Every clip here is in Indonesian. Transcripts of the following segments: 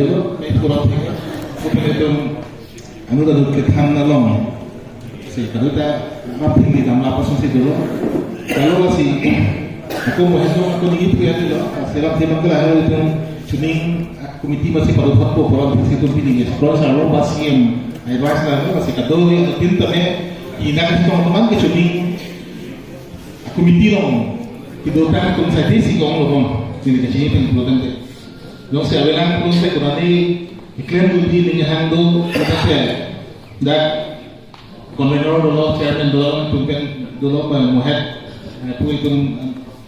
dulu, ini kurang tiga. Kemudian itu, anu dulu kita nalong. Si kedua apa tinggi dalam lapas masih dulu. Kalau masih aku mau hitung aku ni itu ya dulu. Sekarang dia manggil hari itu cuning komiti masih pada foto orang di situ pilih. Kalau saya masih yang advice lah masih kedua yang pintar inakan teman-teman ke cuning komiti dong. Hidupkan kung sa desi kung lobong sini kasi itu bukan deh. Dong saya bilang kung saya kurang iklan budi dengan hando kita dah konvenor dulu chairman dulu pemimpin dulu muhat itu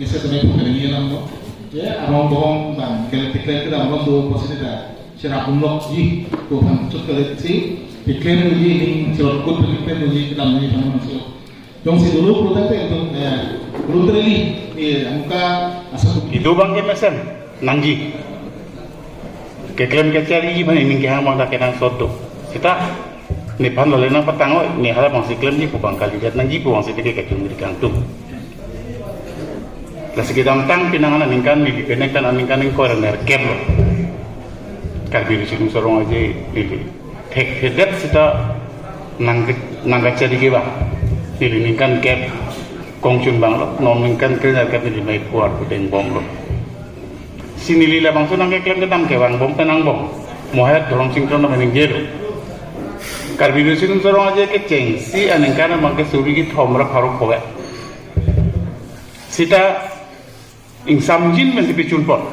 kisah tentang pengendalian lambo. Ya abang bohong bang kalau iklan kita abang dulu posisi dah cerah umlok ji tuh kan cut kalau si iklan budi ini cerah kut iklan budi kita menjadi manusia. Dong si dulu produk itu belum terli muka asal itu bang kemesan nangji keklaim kecari mana ini kehang bang tak kenang soto kita ni pan lalu nang petang ni harap bang si klaim ni bukan kali lihat nangji buang si tiga kecil di kantung lah sekitar tang pinangan ningkan ni penektan ningkan ni coroner keblo kalbi disini sorong aja ini tek hedat kita nang kecari kita ini ningkan keb kongcun bang lo, nomingkan kerja kerja di mai kuar puteng bom lo. Sini lila bang sunang keklaim ketam kewang bom tenang bom. Mohat dorong singkron na mening jero. Karbidu sinun sorong aja keceng si anengkana bang kesuri ki thomra faruk kowe. Sita ingsamjin mesti picun pot.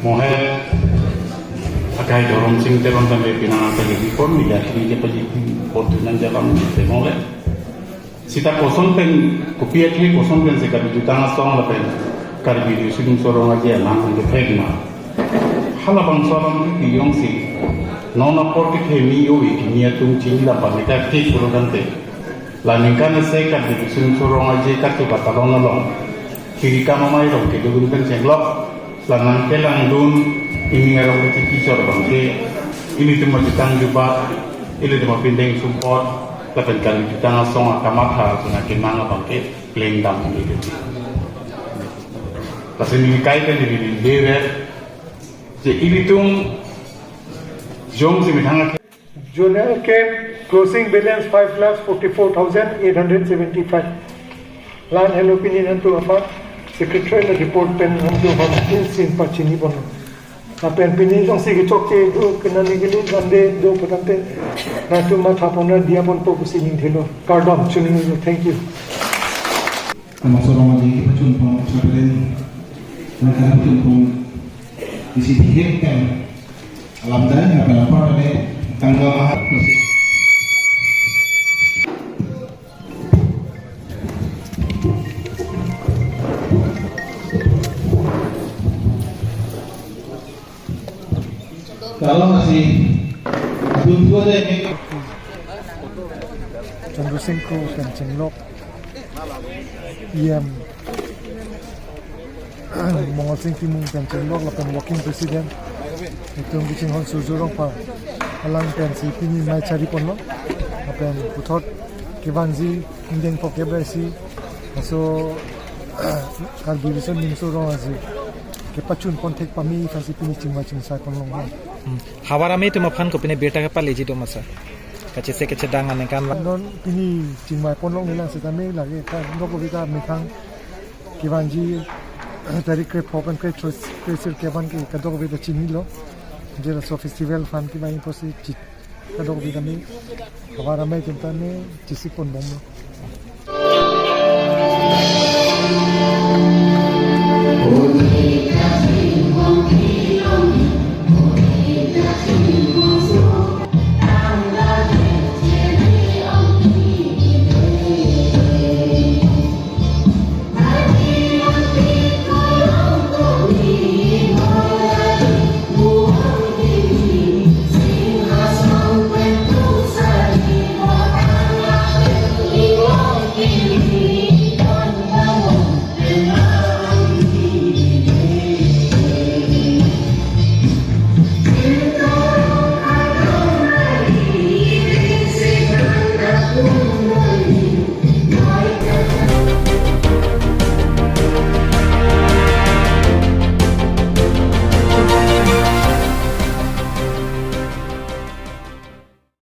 Mohat akai dorong singkron tambe pinang apa jadi pon ni jadi je paji portunan jalan di temole. Sita kosong pen kopiat ni kosong pen sekarang jutang asong la pen karbi di sini sorong aja nang untuk pegma halabang sorong ni yong si nona porti kemi yowi kimia tung cini la panita ti kurante la ningkan se karbi di sini sorong aja kartu batalong nolong kiri kama mai rong ke dulu pen senglok la nang kelang dun ini ngarong ke kisor bangke ini cuma jutang juba ini cuma pindeng support lapan kali kita langsung akan makan semakin mana bangkit pelendam ini. Pasal ini kaitan dengan dewa. Jadi ini tu jom si mitang. Journal came closing balance 5,44,875. Land and opinion untuk apa? Secretarial report pen untuk hamil sin pacini pun. Tapi opinion yang sih kecok itu kena nigeli gande do petante. Nanti mata pun dia pun fokus ini dulu. Kardom cuning itu. Thank you. Termasuk orang lagi kita cuma sebenarnya mereka cuma di sini kan alam dan apa ada tanggal mahal masih. Kalau masih buntu ada ini. Chandru Singh ko Chenglok IM Mongol Singh Timung Chenglok lapan working president itu bikin hon sujurong pa alang pensi pini mai cari ponlo lapan putot kebanji indeng pokebrasi so kalbi bison ning surong aji kepacun kontek pami fasi pini cingwa cingsa ponlo hawara me tuma phan ko pine beta ka pale ji do masa kace se kace dangan kan non pini cingwa ponlo nilang setame lagi kan noko bita mikang kebanji dari krep open krep sir keban ki kadok bita chini lo jera so festival fan ki mai posi kadok bita mi hawara me tentane chisi pon bom